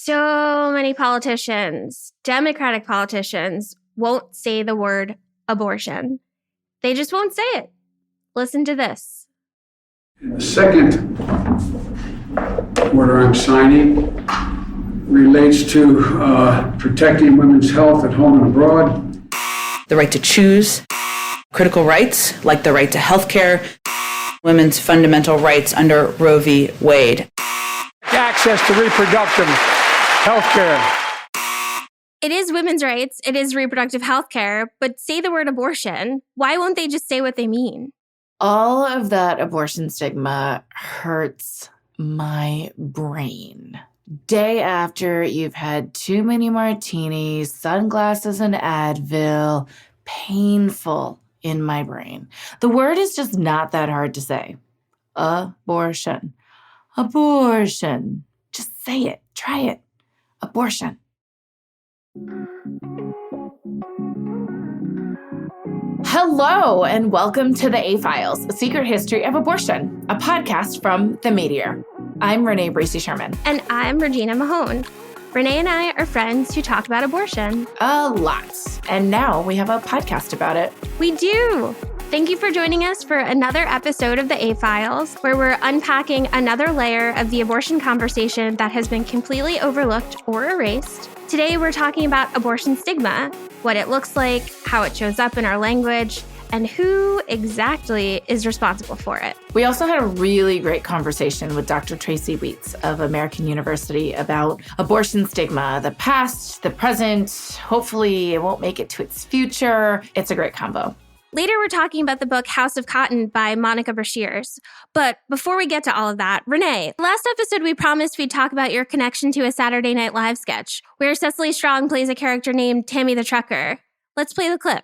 So many politicians, Democratic politicians, won't say the word abortion. They just won't say it. Listen to this. The second order I'm signing relates to protecting women's health at home and abroad. The right to choose, critical rights like the right to health care, women's fundamental rights under Roe v. Wade. Access to reproductive health care. It is women's rights, it is reproductive health care, but say the word abortion. Why won't they just say what they mean? All of that abortion stigma hurts my brain. Day after you've had too many martinis, sunglasses, and Advil, painful in my brain. The word is just not that hard to say. Abortion. Abortion. Just say it. Try it. Abortion. Hello, and welcome to The A-Files, A Secret History of Abortion, a podcast from The Meteor. I'm Renee Bracey Sherman. And I'm Regina Mahone. Renee and I are friends who talk about abortion. A lot. And now we have a podcast about it. We do. Thank you for joining us for another episode of The A-Files, where we're unpacking another layer of the abortion conversation that has been completely overlooked or erased. Today, we're talking about abortion stigma, what it looks like, how it shows up in our language, and who exactly is responsible for it. We also had a really great conversation with Dr. Tracy Weitz of American University about abortion stigma, the past, the present. Hopefully, it won't make it to its future. It's a great combo. Later, we're talking about the book House of Cotton by Monica Brashears. But before we get to all of that, Renee, last episode we promised we'd talk about your connection to a Saturday Night Live sketch, where Cecily Strong plays a character named Tammy the Trucker. Let's play the clip.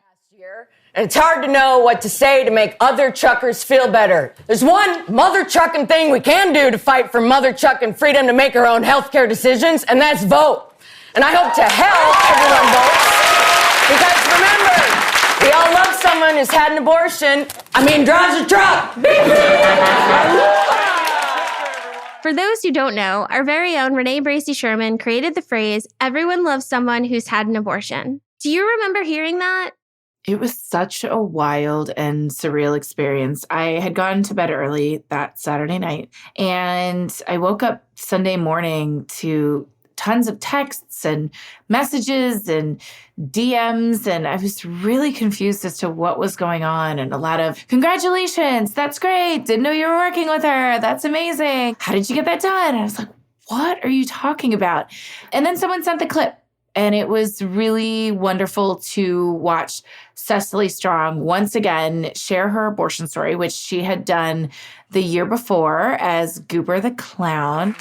And it's hard to know what to say to make other truckers feel better. There's one mother trucking thing we can do to fight for mother trucking freedom to make our own healthcare decisions, and that's vote. And I hope to hell everyone votes. Because remember, we all love someone who's had an abortion. Drives a truck. For those who don't know, our very own Renee Bracey Sherman created the phrase, everyone loves someone who's had an abortion. Do you remember hearing that? It was such a wild and surreal experience. I had gone to bed early that Saturday night, and I woke up Sunday morning to tons of texts and messages and DMs, and I was really confused as to what was going on, and a lot of, congratulations, that's great, didn't know you were working with her, that's amazing, how did you get that done? And I was like, what are you talking about? And then someone sent the clip, and it was really wonderful to watch Cecily Strong once again share her abortion story, which she had done the year before as Goober the Clown.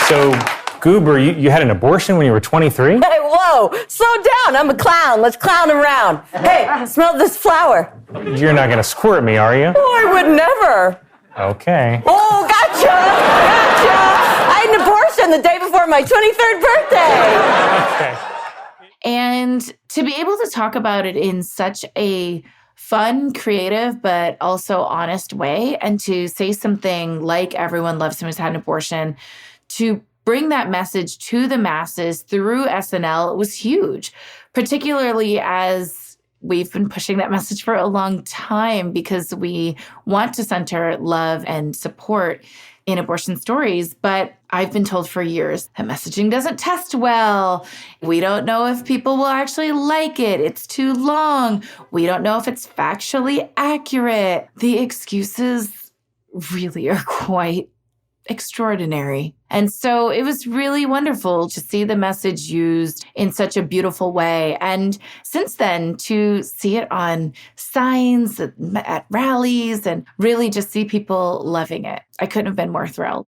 So, Goober, you had an abortion when you were 23? Hey, whoa, slow down. I'm a clown. Let's clown around. Hey, smell this flower. You're not going to squirt me, are you? Oh, I would never. Okay. Oh, gotcha. I had an abortion the day before my 23rd birthday. Okay. And to be able to talk about it in such a fun, creative, but also honest way, and to say something like everyone loves someone who's had an abortion, to bring that message to the masses through SNL was huge, particularly as we've been pushing that message for a long time because we want to center love and support in abortion stories. But I've been told for years that messaging doesn't test well. We don't know if people will actually like it. It's too long. We don't know if it's factually accurate. The excuses really are quite extraordinary. And so it was really wonderful to see the message used in such a beautiful way. And since then, to see it on signs at rallies and really just see people loving it. I couldn't have been more thrilled.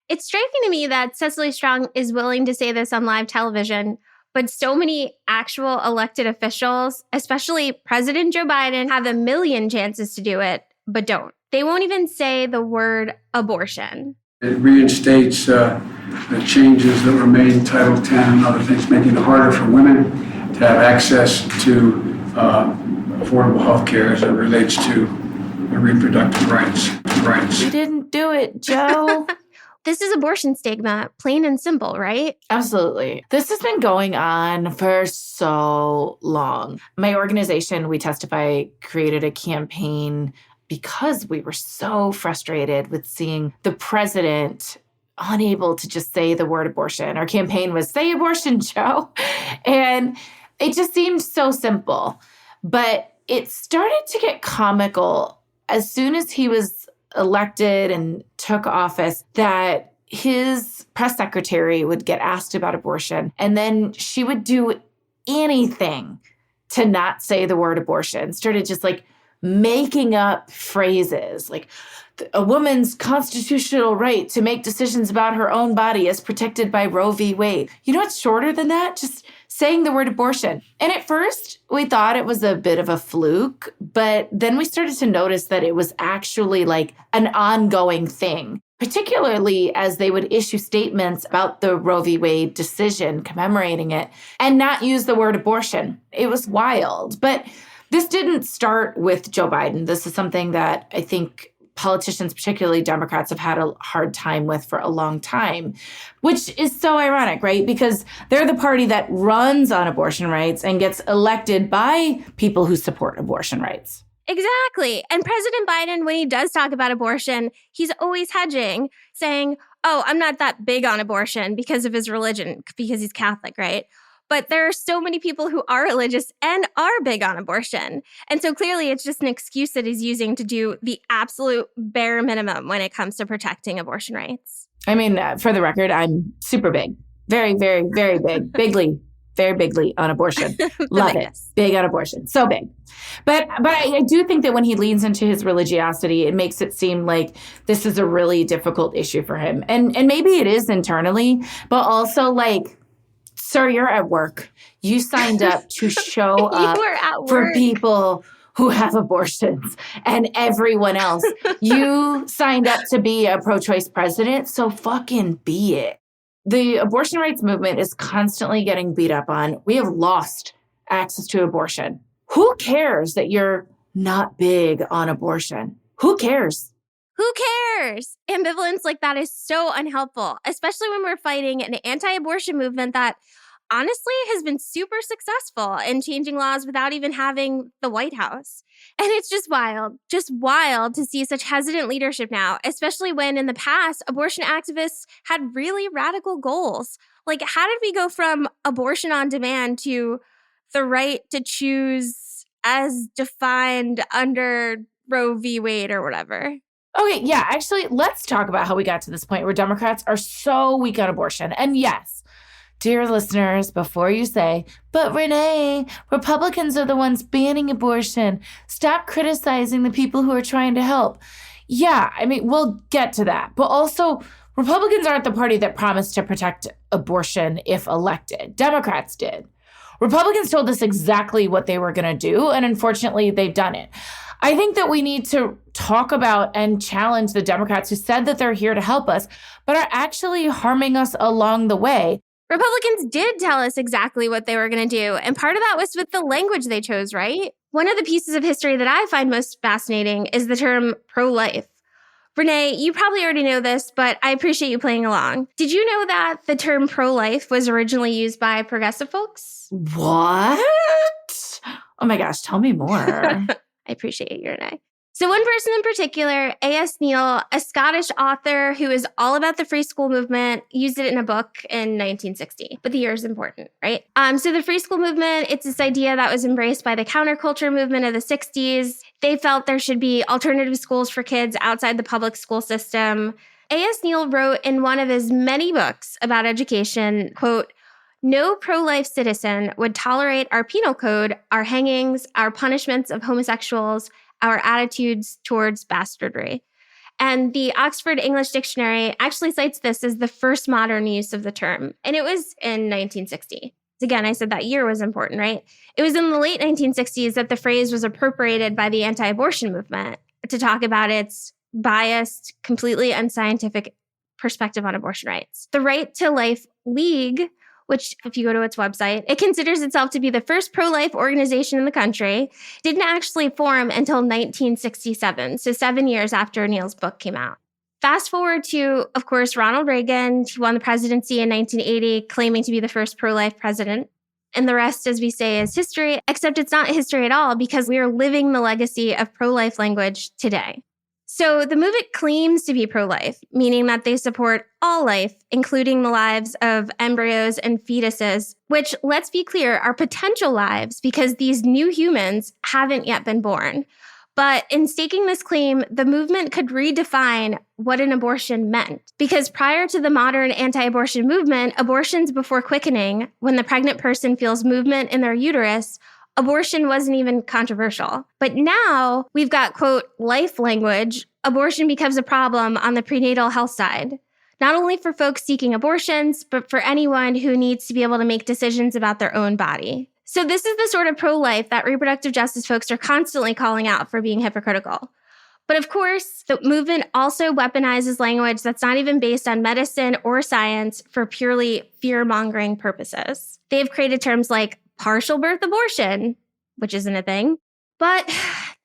It's striking to me that Cecily Strong is willing to say this on live television, but so many actual elected officials, especially President Joe Biden, have a million chances to do it, but don't. They won't even say the word abortion. It reinstates the changes that were made in Title X and other things, making it harder for women to have access to affordable health care as it relates to reproductive rights. You didn't do it, Joe. This is abortion stigma, plain and simple, right? Absolutely. This has been going on for so long. My organization, We Testify, created a campaign because we were so frustrated with seeing the president unable to just say the word abortion. Our campaign was Say Abortion, Joe. And it just seemed so simple. But it started to get comical as soon as he was elected and took office, that his press secretary would get asked about abortion, and then she would do anything to not say the word abortion. Started just like making up phrases like a woman's constitutional right to make decisions about her own body is protected by Roe v. Wade. You know what's shorter than that? Just saying the word abortion. And at first, we thought it was a bit of a fluke, but then we started to notice that it was actually like an ongoing thing, particularly as they would issue statements about the Roe v. Wade decision commemorating it and not use the word abortion. It was wild. But this didn't start with Joe Biden. This is something that I think politicians, particularly Democrats, have had a hard time with for a long time, which is so ironic, right? Because they're the party that runs on abortion rights and gets elected by people who support abortion rights. Exactly. And President Biden, when he does talk about abortion, he's always hedging, saying, oh, I'm not that big on abortion because of his religion, because he's Catholic, right? But there are so many people who are religious and are big on abortion. And so clearly it's just an excuse that he's using to do the absolute bare minimum when it comes to protecting abortion rights. I mean, for the record, I'm super big. Very, very, very big. Bigly, very bigly on abortion. Love it. Big on abortion. So big. But I do think that when he leans into his religiosity, it makes it seem like this is a really difficult issue for him. And maybe it is internally, but also like, sir, you're at work. You signed up to show up for people who have abortions and everyone else. You signed up to be a pro-choice president, so fucking be it. The abortion rights movement is constantly getting beat up on. We have lost access to abortion. Who cares that you're not big on abortion? Who cares? Who cares? Ambivalence like that is so unhelpful, especially when we're fighting an anti-abortion movement that honestly has been super successful in changing laws without even having the White House. And it's just wild to see such hesitant leadership now, especially when in the past, abortion activists had really radical goals. Like, how did we go from abortion on demand to the right to choose as defined under Roe v. Wade or whatever? Okay, yeah, actually, let's talk about how we got to this point where Democrats are so weak on abortion. And yes, dear listeners, before you say, but Renee, Republicans are the ones banning abortion. Stop criticizing the people who are trying to help. Yeah, I mean, we'll get to that. But also, Republicans aren't the party that promised to protect abortion if elected. Democrats did. Republicans told us exactly what they were going to do, and unfortunately, they've done it. I think that we need to talk about and challenge the Democrats who said that they're here to help us, but are actually harming us along the way. Republicans did tell us exactly what they were going to do, and part of that was with the language they chose, right? One of the pieces of history that I find most fascinating is the term pro-life. Renee, you probably already know this, but I appreciate you playing along. Did you know that the term pro-life was originally used by progressive folks? What? Oh my gosh, tell me more. I appreciate you, Renee. So one person in particular, A.S. Neill, a Scottish author who is all about the free school movement, used it in a book in 1960. But the year is important, right? So the free school movement, it's this idea that was embraced by the counterculture movement of the 60s. They felt there should be alternative schools for kids outside the public school system. A.S. Neill wrote in one of his many books about education, quote, "No pro-life citizen would tolerate our penal code, our hangings, our punishments of homosexuals, our attitudes towards bastardry." And the Oxford English Dictionary actually cites this as the first modern use of the term. And it was in 1960. Again, I said that year was important, right? It was in the late 1960s that the phrase was appropriated by the anti-abortion movement to talk about its biased, completely unscientific perspective on abortion rights. The Right to Life League, which if you go to its website, it considers itself to be the first pro-life organization in the country, didn't actually form until 1967, so 7 years after Neill's book came out. Fast forward to, of course, Ronald Reagan, who won the presidency in 1980, claiming to be the first pro-life president. And the rest, as we say, is history, except it's not history at all because we are living the legacy of pro-life language today. So the movement claims to be pro-life, meaning that they support all life, including the lives of embryos and fetuses, which, let's be clear, are potential lives because these new humans haven't yet been born. But in staking this claim, the movement could redefine what an abortion meant. Because prior to the modern anti-abortion movement, abortions before quickening, when the pregnant person feels movement in their uterus, abortion wasn't even controversial. But now we've got, quote, life language. Abortion becomes a problem on the prenatal health side, not only for folks seeking abortions, but for anyone who needs to be able to make decisions about their own body. So this is the sort of pro-life that reproductive justice folks are constantly calling out for being hypocritical. But of course, the movement also weaponizes language that's not even based on medicine or science for purely fear-mongering purposes. They've created terms like partial birth abortion, which isn't a thing. But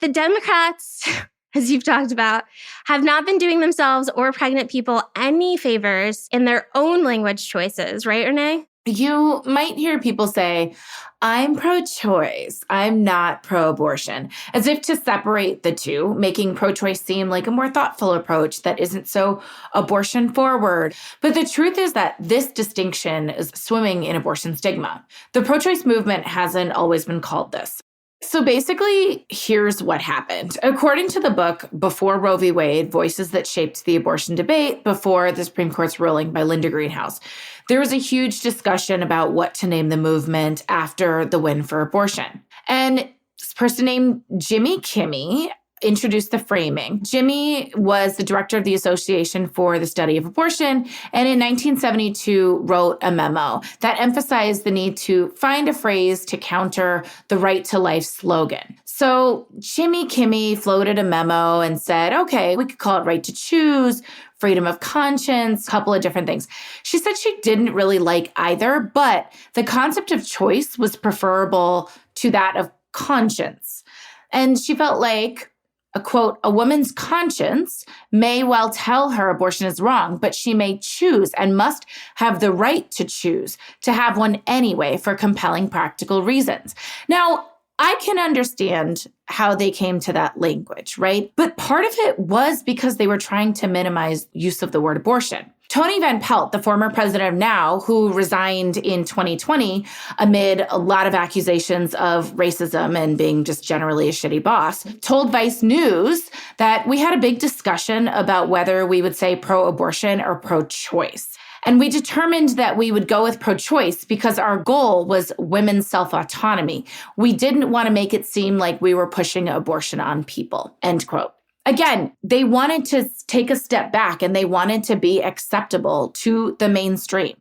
the Democrats, as you've talked about, have not been doing themselves or pregnant people any favors in their own language choices, right, Renee? You might hear people say, I'm pro-choice, I'm not pro-abortion, as if to separate the two, making pro-choice seem like a more thoughtful approach that isn't so abortion-forward. But the truth is that this distinction is swimming in abortion stigma. The pro-choice movement hasn't always been called this. So basically, here's what happened. According to the book, Before Roe v. Wade, Voices That Shaped the Abortion Debate Before the Supreme Court's Ruling by Linda Greenhouse, there was a huge discussion about what to name the movement after the win for abortion. And this person named Jimmy Kimmy introduced the framing. Jimmy was the director of the Association for the Study of Abortion, and in 1972 wrote a memo that emphasized the need to find a phrase to counter the right to life slogan. So Jimmy Kimmy floated a memo and said, okay, we could call it right to choose, freedom of conscience, a couple of different things. She said she didn't really like either, but the concept of choice was preferable to that of conscience. And she felt like, a quote, a woman's conscience may well tell her abortion is wrong, but she may choose and must have the right to choose to have one anyway for compelling practical reasons. Now, I can understand how they came to that language, right? But part of it was because they were trying to minimize use of the word abortion. Tony Van Pelt, the former president of NOW, who resigned in 2020 amid a lot of accusations of racism and being just generally a shitty boss, told Vice News that we had a big discussion about whether we would say pro-abortion or pro-choice. And we determined that we would go with pro-choice because our goal was women's self-autonomy. We didn't want to make it seem like we were pushing abortion on people, end quote. Again, they wanted to take a step back and they wanted to be acceptable to the mainstream.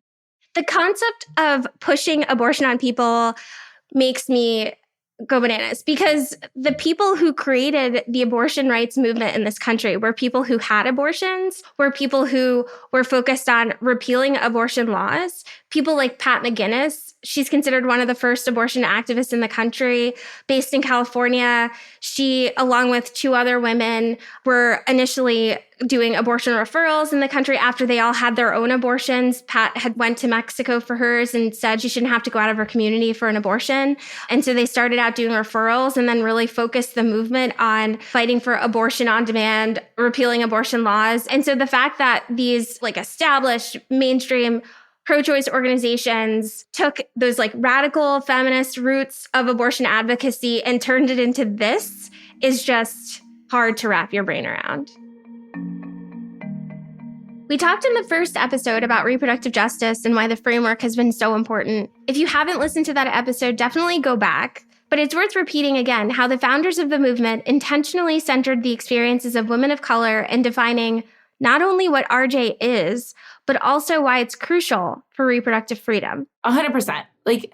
The concept of pushing abortion on people makes me go bananas because the people who created the abortion rights movement in this country were people who had abortions, were people who were focused on repealing abortion laws. People like Pat McGinnis, she's considered one of the first abortion activists in the country, based in California. She, along with two other women, were initially doing abortion referrals in the country after they all had their own abortions. Pat had went to Mexico for hers and said she shouldn't have to go out of her community for an abortion. And so they started out doing referrals and then really focused the movement on fighting for abortion on demand, repealing abortion laws. And so the fact that these like established mainstream pro-choice organizations took those like radical feminist roots of abortion advocacy and turned it into this is just hard to wrap your brain around. We talked in the first episode about reproductive justice and why the framework has been so important. If you haven't listened to that episode, definitely go back. But it's worth repeating again how the founders of the movement intentionally centered the experiences of women of color in defining not only what RJ is, but also why it's crucial for reproductive freedom. 100%. Like,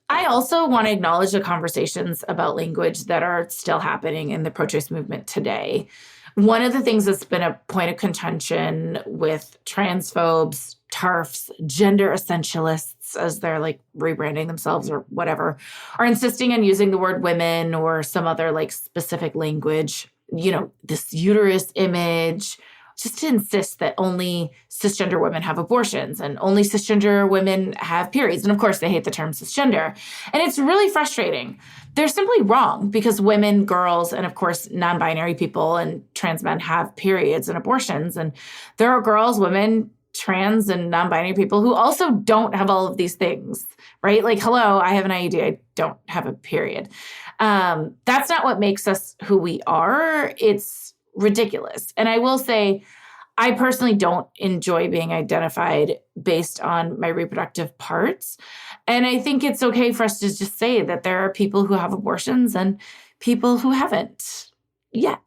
I also want to acknowledge the conversations about language that are still happening in the pro-choice movement today. One of the things that's been a point of contention with transphobes, TERFs, gender essentialists, as they're like rebranding themselves or whatever, are insisting on using the word women or some other like specific language, you know, this uterus image, just to insist that only cisgender women have abortions and only cisgender women have periods. And of course, they hate the term cisgender. And it's really frustrating. They're simply wrong because women, girls, and of course, non-binary people and trans men have periods and abortions. And there are girls, women, trans, and non-binary people who also don't have all of these things, right? Like, hello, I have an IUD, I don't have a period. That's not what makes us who we are. It's ridiculous. And I will say, I personally don't enjoy being identified based on my reproductive parts. And I think it's okay for us to just say that there are people who have abortions and people who haven't yet.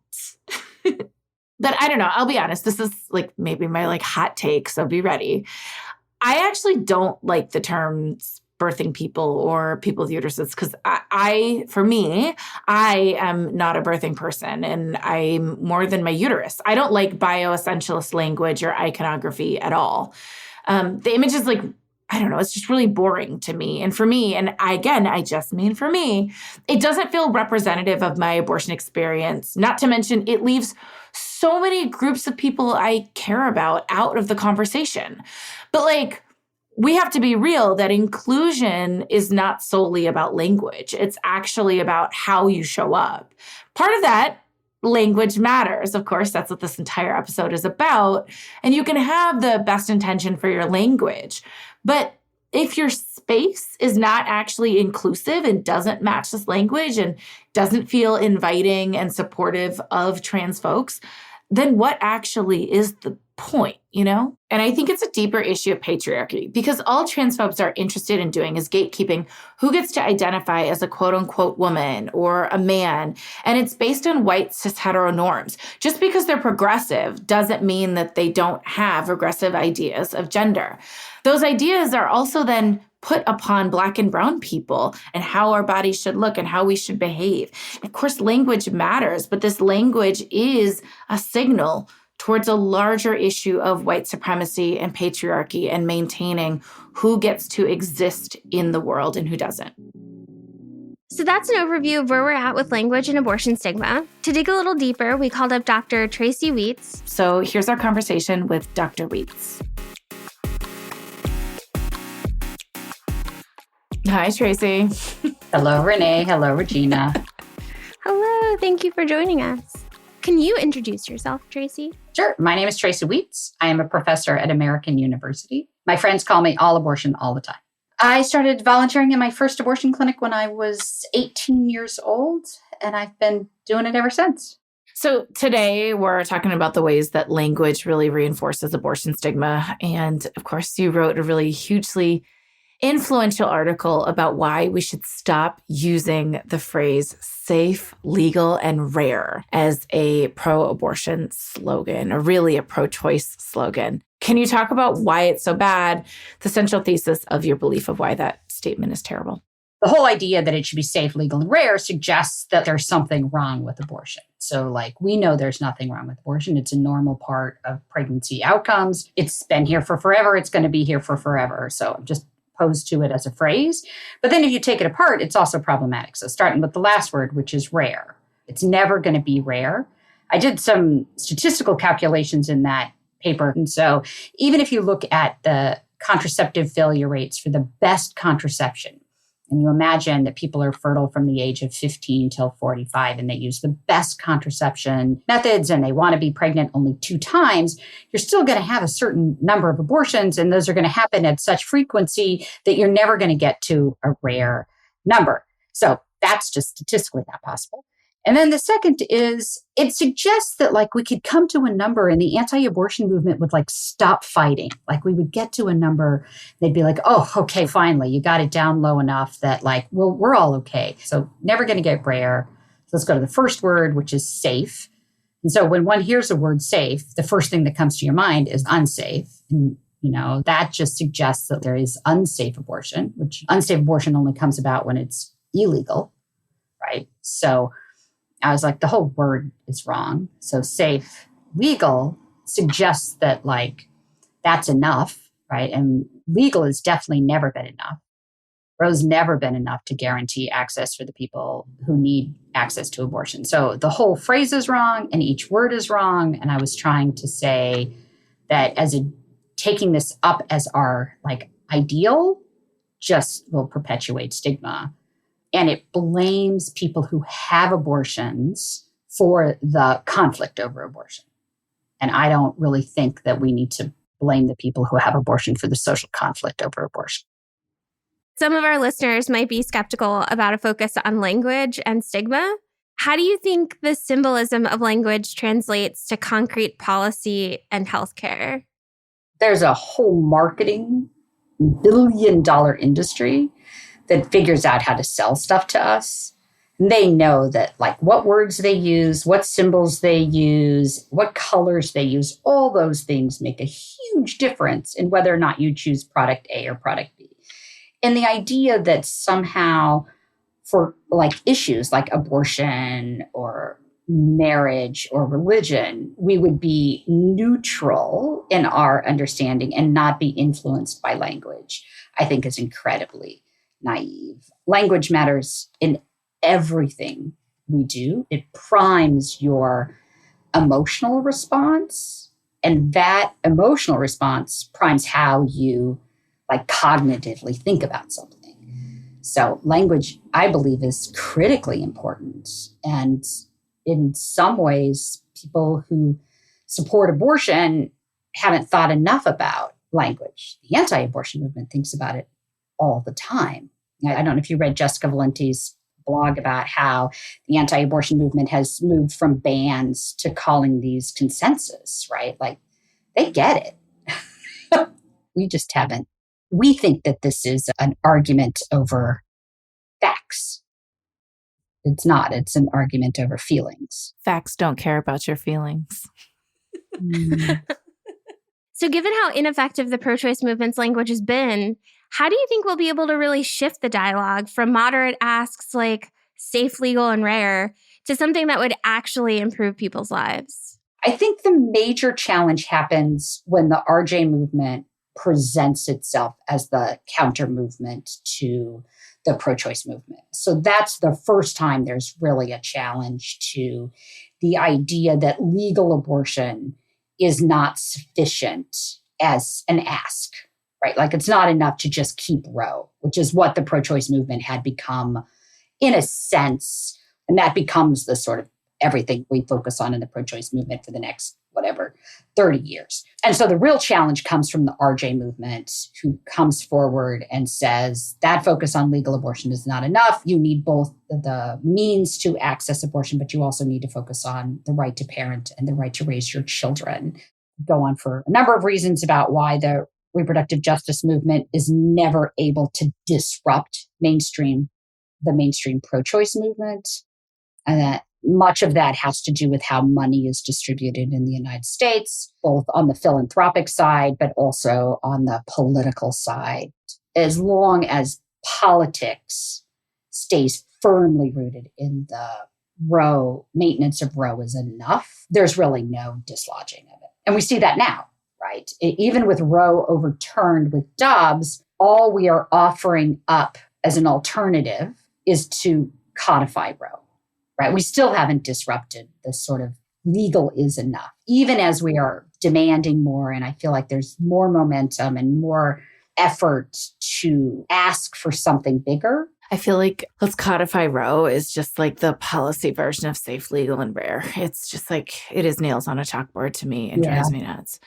But I don't know. I'll be honest. This is like maybe my like hot take, so be ready. I actually don't like the terms birthing people or people with uteruses because for me, I am not a birthing person and I'm more than my uterus. I don't like bioessentialist language or iconography at all. The image is like, I don't know, it's just really boring to me. And for me, and I just mean for me, it doesn't feel representative of my abortion experience. Not to mention, it leaves so many groups of people I care about out of the conversation. But like, we have to be real that inclusion is not solely about language. It's actually about how you show up. Part of that, language matters. Of course, that's what this entire episode is about. And you can have the best intention for your language. But if your space is not actually inclusive and doesn't match this language and doesn't feel inviting and supportive of trans folks, then what actually is the point, you know? And I think it's a deeper issue of patriarchy because all transphobes are interested in doing is gatekeeping who gets to identify as a quote unquote woman or a man. And it's based on white cis hetero norms. Just because they're progressive doesn't mean that they don't have regressive ideas of gender. Those ideas are also then put upon Black and brown people and how our bodies should look and how we should behave. Of course, language matters, but this language is a signal towards a larger issue of white supremacy and patriarchy and maintaining who gets to exist in the world and who doesn't. So that's an overview of where we're at with language and abortion stigma. To dig a little deeper, we called up Dr. Tracy Wheats. So here's our conversation with Dr. Wheats. Hi, Tracy. Hello, Renee. Hello, Regina. Hello, thank you for joining us. Can you introduce yourself, Tracy? Sure. My name is Tracy Wheats. I am a professor at American University. My friends call me All Abortion all the time. I started volunteering in my first abortion clinic when I was 18 years old, and I've been doing it ever since. So today we're talking about the ways that language really reinforces abortion stigma. And of course, you wrote a really hugely influential article about why we should stop using the phrase safe, legal, and rare as a pro-abortion slogan, or really a pro-choice slogan. Can you talk about why it's so bad, the central thesis of your belief of why that statement is terrible? The whole idea that it should be safe, legal, and rare suggests that there's something wrong with abortion. So like, we know there's nothing wrong with abortion. It's a normal part of pregnancy outcomes. It's been here for forever. It's going to be here for forever. So just opposed to it as a phrase. But then if you take it apart, it's also problematic. So starting with the last word, which is rare. It's never going to be rare. I did some statistical calculations in that paper. And so even if you look at the contraceptive failure rates for the best contraception, and you imagine that people are fertile from the age of 15 till 45, and they use the best contraception methods, and they want to be pregnant only 2 times, you're still going to have a certain number of abortions, and those are going to happen at such frequency that you're never going to get to a rare number. So that's just statistically not possible. And then the second is, it suggests that like we could come to a number and the anti-abortion movement would like stop fighting. Like we would get to a number, they'd be like, oh, okay, finally, you got it down low enough that like, well, we're all okay. So never going to get rare. So let's go to the first word, which is safe. And so when one hears the word safe, the first thing that comes to your mind is unsafe. And that just suggests that there is unsafe abortion, which unsafe abortion only comes about when it's illegal, right? So I was like, the whole word is wrong. So safe, legal suggests that like, that's enough, right? And legal has definitely never been enough. Roe's never been enough to guarantee access for the people who need access to abortion. So the whole phrase is wrong and each word is wrong. And I was trying to say that taking this up as our ideal just will perpetuate stigma. And it blames people who have abortions for the conflict over abortion. And I don't really think that we need to blame the people who have abortion for the social conflict over abortion. Some of our listeners might be skeptical about a focus on language and stigma. How do you think the symbolism of language translates to concrete policy and healthcare? There's a whole marketing billion-dollar industry that figures out how to sell stuff to us. And they know that what words they use, what symbols they use, what colors they use, all those things make a huge difference in whether or not you choose product A or product B. And the idea that somehow for issues like abortion or marriage or religion, we would be neutral in our understanding and not be influenced by language, I think is incredibly naive. Language matters in everything we do. It primes your emotional response, and that emotional response primes how you cognitively think about something. So language, I believe, is critically important. And in some ways, people who support abortion haven't thought enough about language. The anti-abortion movement thinks about it all the time. I don't know if you read Jessica Valenti's blog about how the anti-abortion movement has moved from bans to calling these consensus, right? They get it. We just haven't. We think that this is an argument over facts. It's not. It's an argument over feelings. Facts don't care about your feelings. So given how ineffective the pro-choice movement's language has been, how do you think we'll be able to really shift the dialogue from moderate asks like safe, legal, and rare to something that would actually improve people's lives? I think the major challenge happens when the RJ movement presents itself as the counter movement to the pro-choice movement. So that's the first time there's really a challenge to the idea that legal abortion is not sufficient as an ask, right? It's not enough to just keep Roe, which is what the pro-choice movement had become in a sense. And that becomes the sort of everything we focus on in the pro-choice movement for the next, 30 years. And so the real challenge comes from the RJ movement, who comes forward and says that focus on legal abortion is not enough. You need both the means to access abortion, but you also need to focus on the right to parent and the right to raise your children. Go on for a number of reasons about why the reproductive justice movement is never able to disrupt the mainstream pro-choice movement. And that much of that has to do with how money is distributed in the United States, both on the philanthropic side, but also on the political side. As long as politics stays firmly rooted in the Roe, maintenance of Roe is enough, there's really no dislodging of it. And we see that now, right? Even with Roe overturned with Dobbs, all we are offering up as an alternative is to codify Roe. Right? We still haven't disrupted the sort of legal is enough, even as we are demanding more. And I feel like there's more momentum and more effort to ask for something bigger. I feel like let's codify Roe is just the policy version of safe, legal, and rare. It's just it is nails on a chalkboard to me and drives me nuts.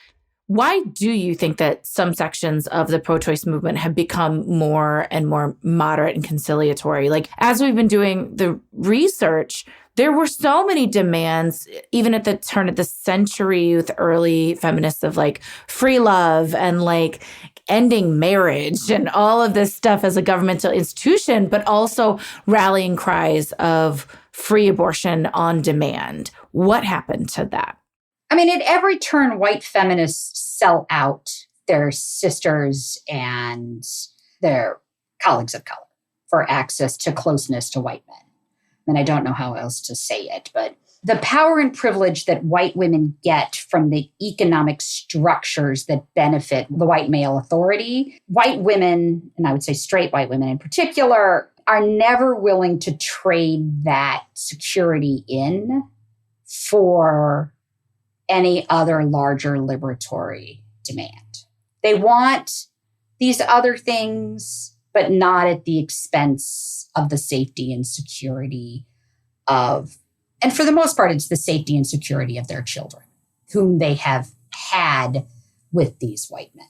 Why do you think that some sections of the pro-choice movement have become more and more moderate and conciliatory? As we've been doing the research, there were so many demands, even at the turn of the century with early feminists of free love and ending marriage and all of this stuff as a governmental institution, but also rallying cries of free abortion on demand. What happened to that? At every turn, white feminists sell out their sisters and their colleagues of color for access to closeness to white men. And I don't know how else to say it, but the power and privilege that white women get from the economic structures that benefit the white male authority, white women, and I would say straight white women in particular, are never willing to trade that security in for any other larger liberatory demand. They want these other things, but not at the expense of the safety and security of, and for the most part, it's the safety and security of their children, whom they have had with these white men.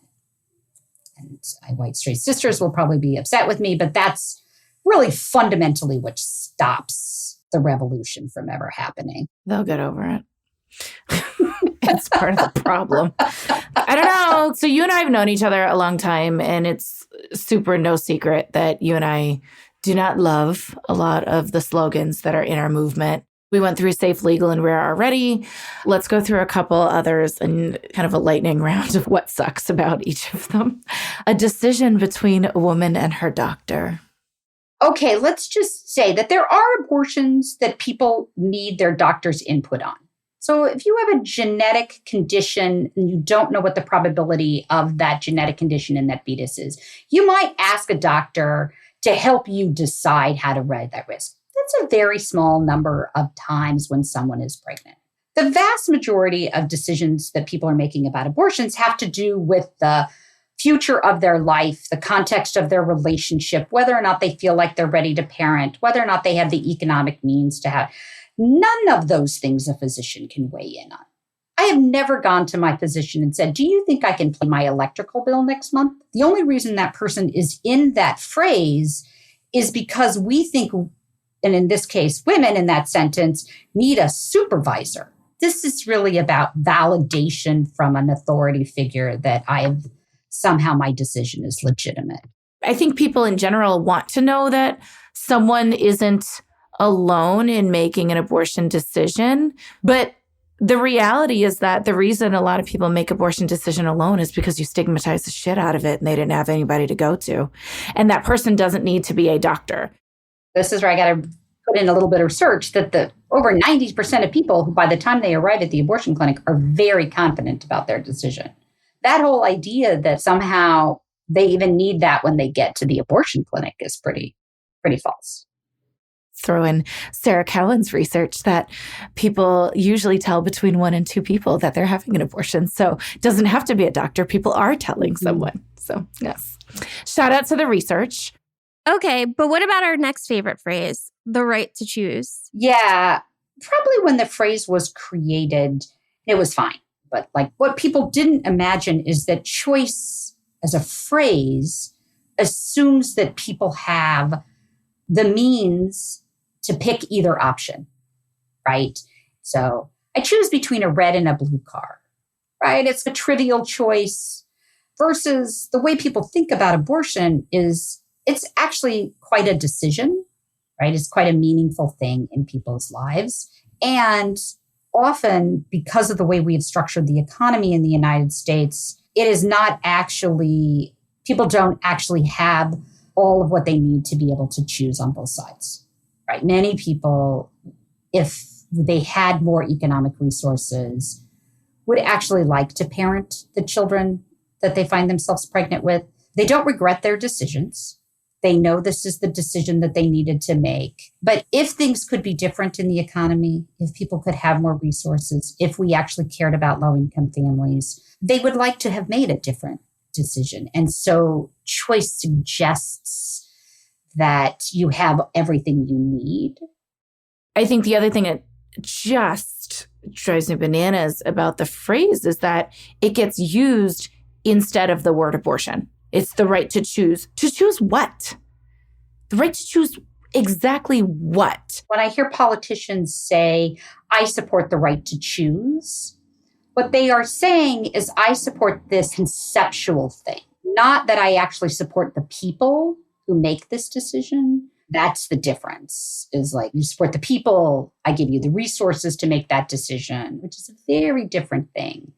And my white straight sisters will probably be upset with me, but that's really fundamentally what stops the revolution from ever happening. They'll get over it. It's part of the problem. I don't know. So you and I have known each other a long time, and it's super no secret that you and I do not love a lot of the slogans that are in our movement. We went through safe, legal, and rare already. Let's go through a couple others and kind of a lightning round of what sucks about each of them. A decision between a woman and her doctor. Okay, let's just say that there are abortions that people need their doctor's input on. So if you have a genetic condition and you don't know what the probability of that genetic condition in that fetus is, you might ask a doctor to help you decide how to ride that risk. That's a very small number of times when someone is pregnant. The vast majority of decisions that people are making about abortions have to do with the future of their life, the context of their relationship, whether or not they feel like they're ready to parent, whether or not they have the economic means to have. None of those things a physician can weigh in on. I have never gone to my physician and said, do you think I can pay my electrical bill next month? The only reason that person is in that phrase is because we think, and in this case, women in that sentence need a supervisor. This is really about validation from an authority figure that somehow my decision is legitimate. I think people in general want to know that someone isn't alone in making an abortion decision. But the reality is that the reason a lot of people make abortion decision alone is because you stigmatize the shit out of it and they didn't have anybody to go to. And that person doesn't need to be a doctor. This is where I got to put in a little bit of research that over 90% of people who by the time they arrive at the abortion clinic are very confident about their decision. That whole idea that somehow they even need that when they get to the abortion clinic is pretty false. Throw in Sarah Cowan's research that people usually tell between 1 and 2 people that they're having an abortion. So it doesn't have to be a doctor. People are telling someone. So yes, shout out to the research. Okay, but what about our next favorite phrase, the right to choose? Yeah, probably when the phrase was created, it was fine. But like what people didn't imagine is that choice as a phrase assumes that people have the means to pick either option, right? So I choose between a red and a blue car, right? It's a trivial choice versus the way people think about abortion is it's actually quite a decision, right? It's quite a meaningful thing in people's lives. And often because of the way we have structured the economy in the United States, it is not actually, people don't actually have all of what they need to be able to choose on both sides, right? Many people, if they had more economic resources, would actually like to parent the children that they find themselves pregnant with. They don't regret their decisions. They know this is the decision that they needed to make. But if things could be different in the economy, if people could have more resources, if we actually cared about low-income families, they would like to have made a different decision. And so choice suggests that you have everything you need. I think the other thing that just drives me bananas about the phrase is that it gets used instead of the word abortion. It's the right to choose. To choose what? The right to choose exactly what? When I hear politicians say, I support the right to choose, what they are saying is I support this conceptual thing, not that I actually support the people who make this decision. That's the difference, is like you support the people, I give you the resources to make that decision, which is a very different thing.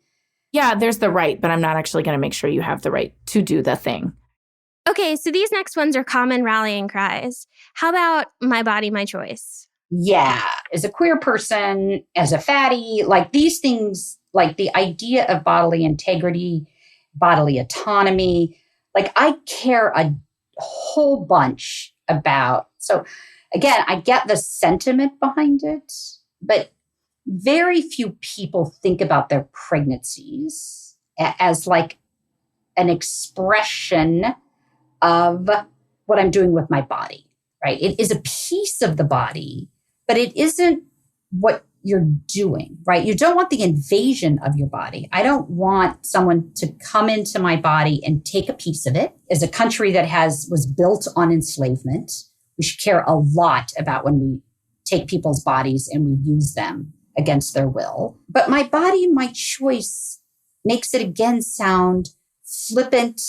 Yeah, there's the right, but I'm not actually going to make sure you have the right to do the thing. Okay, so these next ones are common rallying cries. How about my body, my choice? Yeah, as a queer person, as a fatty, like these things, like the idea of bodily integrity, bodily autonomy, like I care a whole bunch about. So again, I get the sentiment behind it, but very few people think about their pregnancies as like an expression of what I'm doing with my body, right? It is a piece of the body, but it isn't what you're doing, right? You don't want the invasion of your body. I don't want someone to come into my body and take a piece of it. As a country that was built on enslavement, we should care a lot about when we take people's bodies and we use them against their will. But my body, my choice makes it again sound flippant.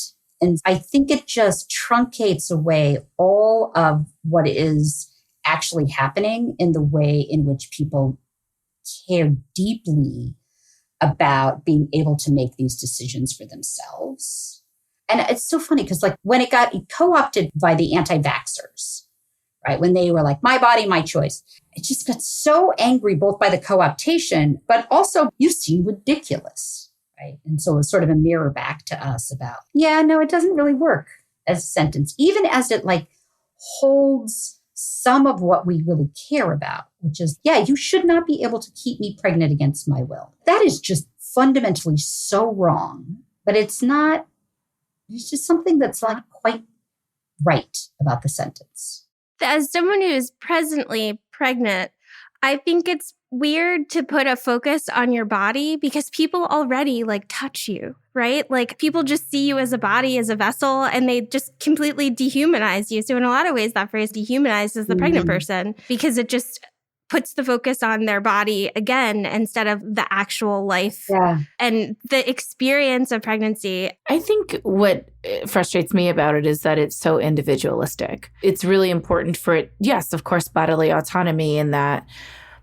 And I think it just truncates away all of what is actually happening in the way in which people care deeply about being able to make these decisions for themselves. And it's so funny because like when it got co-opted by the anti-vaxxers, right? When they were like, my body, my choice, it just got so angry both by the co-optation, but also you seem ridiculous. Right. And so it's sort of a mirror back to us about, yeah, no, it doesn't really work as a sentence, even as it like holds some of what we really care about, which is, yeah, you should not be able to keep me pregnant against my will. That is just fundamentally so wrong, but it's just something that's not quite right about the sentence. As someone who is presently pregnant, I think it's weird to put a focus on your body because people already like touch you, right? Like people just see you as a body, as a vessel, and they just completely dehumanize you. So in a lot of ways, that phrase dehumanizes the pregnant person because it just puts the focus on their body again instead of the actual life and the experience of pregnancy. I think what frustrates me about it is that it's so individualistic. It's really important for it, yes, of course, bodily autonomy and that,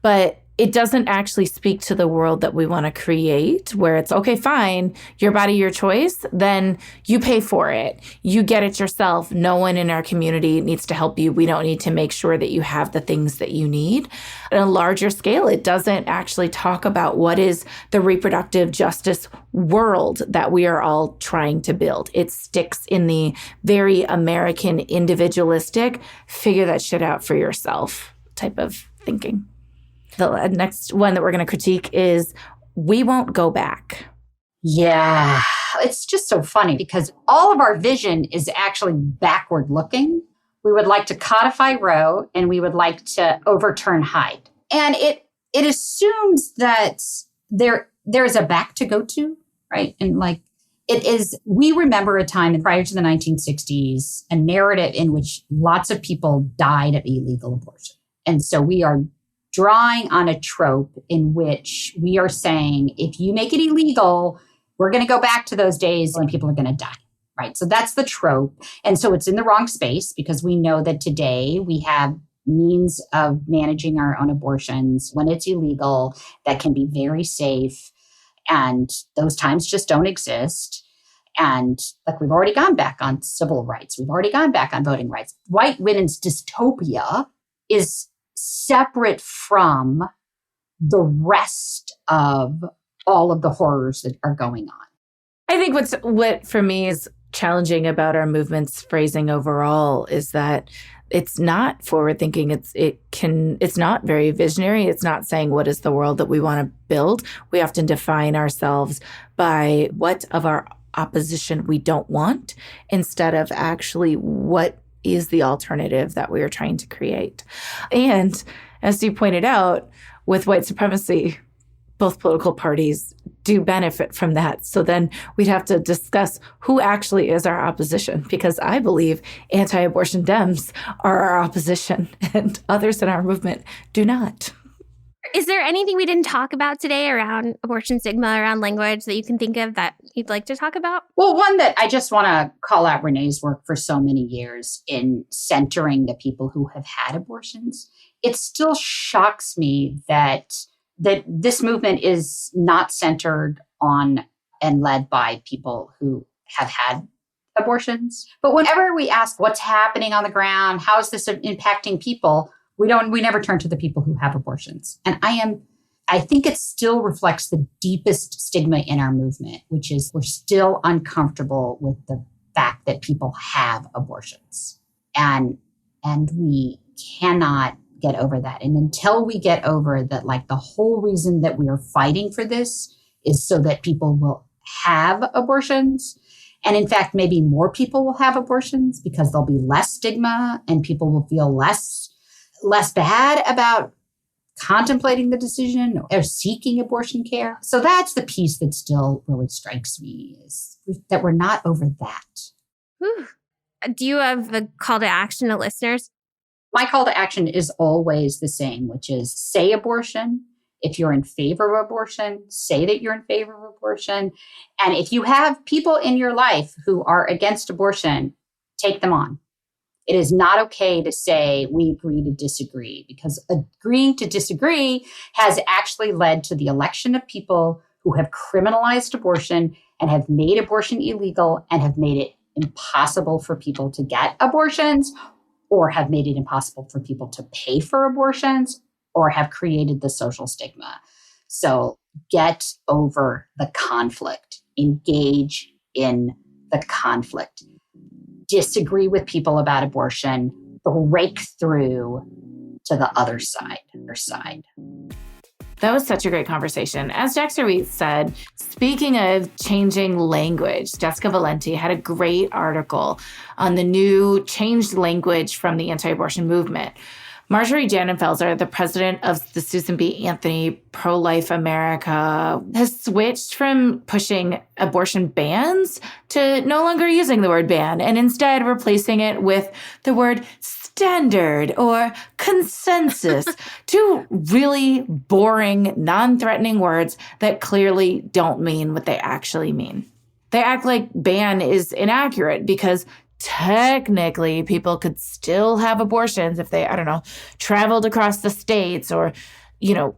but it doesn't actually speak to the world that we want to create where it's, okay, fine, your body, your choice, then you pay for it. You get it yourself. No one in our community needs to help you. We don't need to make sure that you have the things that you need. On a larger scale, it doesn't actually talk about what is the reproductive justice world that we are all trying to build. It sticks in the very American individualistic, figure that shit out for yourself type of thinking. The next one that we're going to critique is we won't go back. Yeah, it's just so funny because all of our vision is actually backward looking. We would like to codify Roe and we would like to overturn Hyde. And it assumes that there's a back to go to, right? And like it is, we remember a time prior to the 1960s, a narrative in which lots of people died of illegal abortion. And so we are drawing on a trope in which we are saying, if you make it illegal, we're going to go back to those days when people are going to die, right? So that's the trope. And so it's in the wrong space because we know that today we have means of managing our own abortions when it's illegal that can be very safe. And those times just don't exist. And like we've already gone back on civil rights. We've already gone back on voting rights. White women's dystopia is separate from the rest of all of the horrors that are going on. I think what for me is challenging about our movement's phrasing overall is that it's not forward thinking. It's not very visionary. It's not saying what is the world that we want to build. We often define ourselves by what of our opposition we don't want instead of actually what is the alternative that we are trying to create. And as you pointed out, with white supremacy, both political parties do benefit from that. So then we'd have to discuss who actually is our opposition, because I believe anti-abortion Dems are our opposition and others in our movement do not. Is there anything we didn't talk about today around abortion stigma, around language that you can think of that you'd like to talk about? Well, one that I just want to call out Renee's work for so many years in centering the people who have had abortions. It still shocks me that this movement is not centered on and led by people who have had abortions. But whenever we ask what's happening on the ground, how is this impacting people, We never turn to the people who have abortions. And I think it still reflects the deepest stigma in our movement, which is we're still uncomfortable with the fact that people have abortions. And we cannot get over that. And until we get over that, like the whole reason that we are fighting for this is so that people will have abortions. And in fact, maybe more people will have abortions because there'll be less stigma and people will feel less bad about contemplating the decision or seeking abortion care. So that's the piece that still really strikes me, is that we're not over that. Whew. Do you have a call to action to listeners? My call to action is always the same, which is say abortion. If you're in favor of abortion, say that you're in favor of abortion. And if you have people in your life who are against abortion, take them on. It is not okay to say we agree to disagree, because agreeing to disagree has actually led to the election of people who have criminalized abortion and have made abortion illegal and have made it impossible for people to get abortions, or have made it impossible for people to pay for abortions, or have created the social stigma. So get over the conflict, engage in the conflict, disagree with people about abortion, break through to the other side. That was such a great conversation. As Dexter Wheat said, speaking of changing language, Jessica Valenti had a great article on the new changed language from the anti-abortion movement. Marjorie Dannenfelser, the president of the Susan B. Anthony Pro-Life America, has switched from pushing abortion bans to no longer using the word ban and instead replacing it with the word standard or consensus, two really boring, non-threatening words that clearly don't mean what they actually mean. They act like ban is inaccurate because technically people could still have abortions if they, traveled across the states or,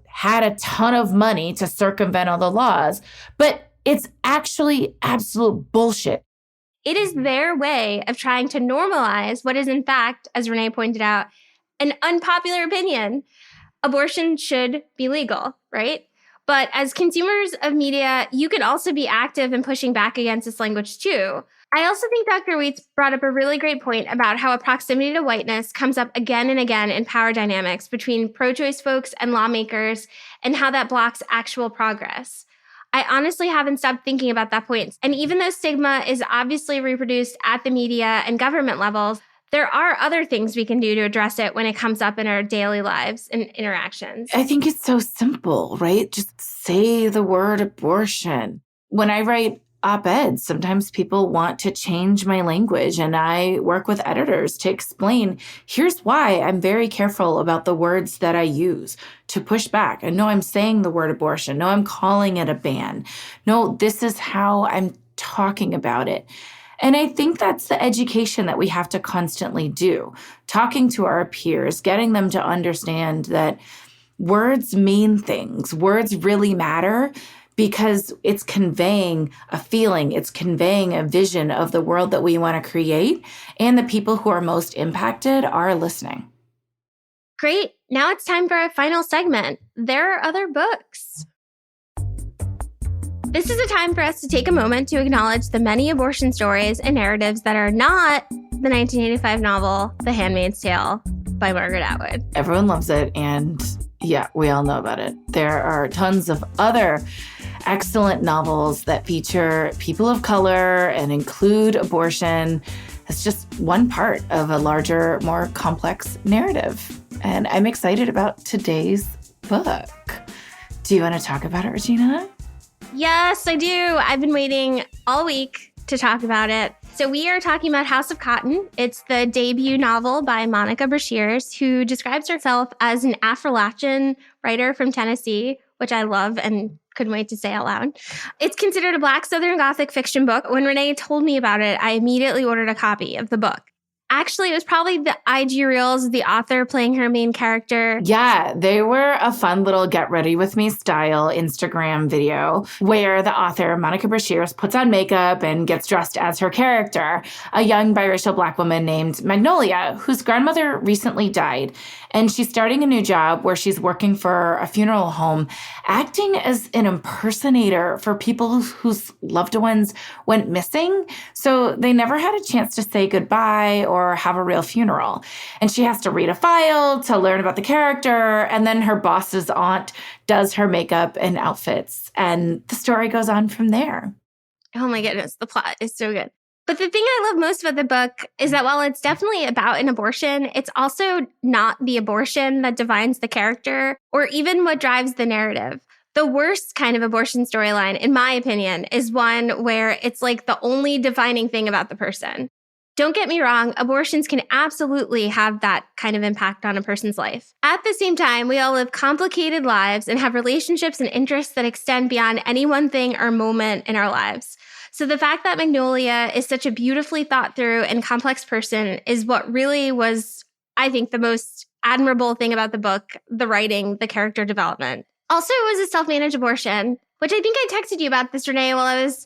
had a ton of money to circumvent all the laws. But it's actually absolute bullshit. It is their way of trying to normalize what is, in fact, as Renee pointed out, an unpopular opinion. Abortion should be legal, right? But as consumers of media, you could also be active in pushing back against this language too. I also think Dr. Wheats brought up a really great point about how a proximity to whiteness comes up again and again in power dynamics between pro-choice folks and lawmakers, and how that blocks actual progress. I honestly haven't stopped thinking about that point. And even though stigma is obviously reproduced at the media and government levels, there are other things we can do to address it when it comes up in our daily lives and interactions. I think it's so simple, right? Just say the word abortion. When I write op-eds, sometimes people want to change my language, and I work with editors to explain, here's why I'm very careful about the words that I use to push back. And no, I'm saying the word abortion. No, I'm calling it a ban. No, this is how I'm talking about it. And I think that's the education that we have to constantly do, talking to our peers, getting them to understand that words mean things. Words really matter, because it's conveying a feeling, it's conveying a vision of the world that we want to create, and the people who are most impacted are listening. Great. Now it's time for our final segment. There are other books. This is a time for us to take a moment to acknowledge the many abortion stories and narratives that are not the 1985 novel, The Handmaid's Tale by Margaret Atwood. Everyone loves it, and yeah, we all know about it. There are tons of other excellent novels that feature people of color and include abortion as just one part of a larger, more complex narrative. And I'm excited about today's book. Do you want to talk about it, Regina? Yes, I do. I've been waiting all week to talk about it. So we are talking about House of Cotton. It's the debut novel by Monica Brashears, who describes herself as an Appalachian writer from Tennessee, which I love and couldn't wait to say out loud. It's considered a Black Southern Gothic fiction book. When Renee told me about it, I immediately ordered a copy of the book. Actually, it was probably the IG Reels of the author playing her main character. Yeah, they were a fun little get ready with me style Instagram video where the author, Monica Brashears, puts on makeup and gets dressed as her character, a young biracial Black woman named Magnolia, whose grandmother recently died. And she's starting a new job where she's working for a funeral home, acting as an impersonator for people whose loved ones went missing. So they never had a chance to say goodbye or have a real funeral. And she has to read a file to learn about the character. And then her boss's aunt does her makeup and outfits. And the story goes on from there. Oh my goodness, the plot is so good. But the thing I love most about the book is that while it's definitely about an abortion, it's also not the abortion that defines the character or even what drives the narrative. The worst kind of abortion storyline, in my opinion, is one where it's like the only defining thing about the person. Don't get me wrong, abortions can absolutely have that kind of impact on a person's life. At the same time, we all live complicated lives and have relationships and interests that extend beyond any one thing or moment in our lives. So the fact that Magnolia is such a beautifully thought through and complex person is what really was, I think, the most admirable thing about the book, the writing, the character development. Also, it was a self-managed abortion, which I think I texted you about this, Renee, while I was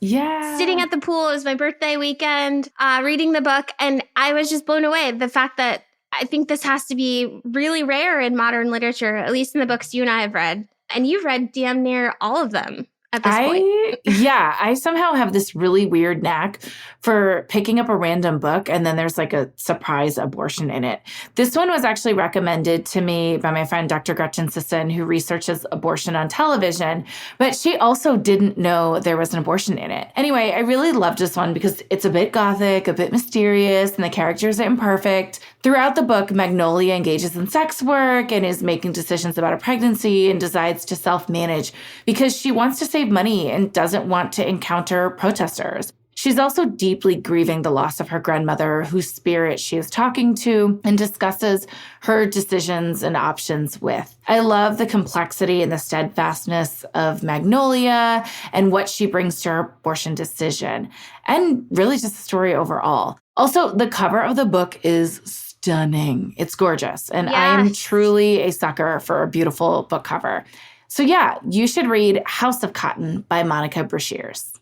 sitting at the pool. It was my birthday weekend, reading the book, and I was just blown away. The fact that I think this has to be really rare in modern literature, at least in the books you and I have read. And you've read damn near all of them. At this point. I somehow have this really weird knack for picking up a random book and then there's like a surprise abortion in it. This one was actually recommended to me by my friend Dr. Gretchen Sisson, who researches abortion on television, but she also didn't know there was an abortion in it. Anyway, I really loved this one because it's a bit gothic, a bit mysterious, and the characters are imperfect. Throughout the book, Magnolia engages in sex work and is making decisions about a pregnancy and decides to self-manage because she wants to save money and doesn't want to encounter protesters. She's also deeply grieving the loss of her grandmother, whose spirit she is talking to and discusses her decisions and options with. I love the complexity and the steadfastness of Magnolia and what she brings to her abortion decision, and really just the story overall. Also, the cover of the book is stunning. It's gorgeous, and I'm truly a sucker for a beautiful book cover. So yeah, you should read House of Cotton by Monica Brashears.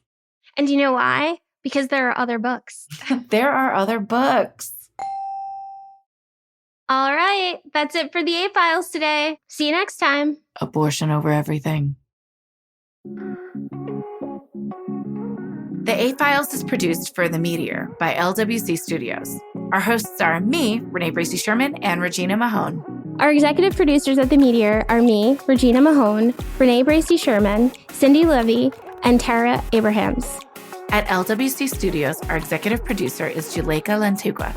And do you know why? Because there are other books. There are other books. All right, that's it for the A-Files today. See you next time. Abortion over everything. The A-Files is produced for The Meteor by LWC Studios. Our hosts are me, Renee Bracey Sherman, and Regina Mahone. Our executive producers at The Meteor are me, Regina Mahone, Renee Bracey Sherman, Cindy Levy, and Tara Abrahams. At LWC Studios, our executive producer is Juleka Lantigua.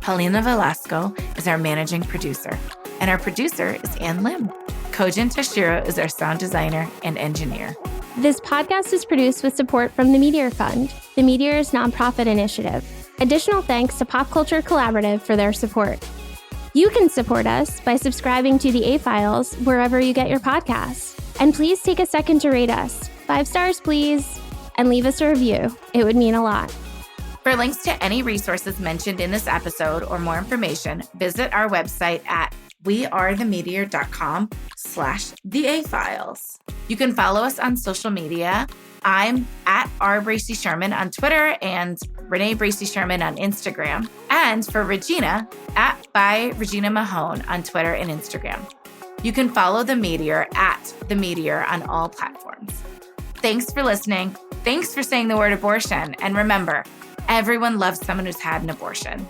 Paulina Velasco is our managing producer. And our producer is Ann Lim. Kojin Tashiro is our sound designer and engineer. This podcast is produced with support from the Meteor Fund, the Meteor's nonprofit initiative. Additional thanks to Pop Culture Collaborative for their support. You can support us by subscribing to the A-Files wherever you get your podcasts. And please take a second to rate us. 5 stars, please. And leave us a review. It would mean a lot. For links to any resources mentioned in this episode or more information, visit our website at wearethemeteor.com/theafiles. You can follow us on social media. I'm at @RBraceySherman on Twitter and Renee Bracey Sherman on Instagram. And for Regina, by Regina Mahone on Twitter and Instagram. You can follow The Meteor at The Meteor on all platforms. Thanks for listening. Thanks for saying the word abortion. And remember, everyone loves someone who's had an abortion.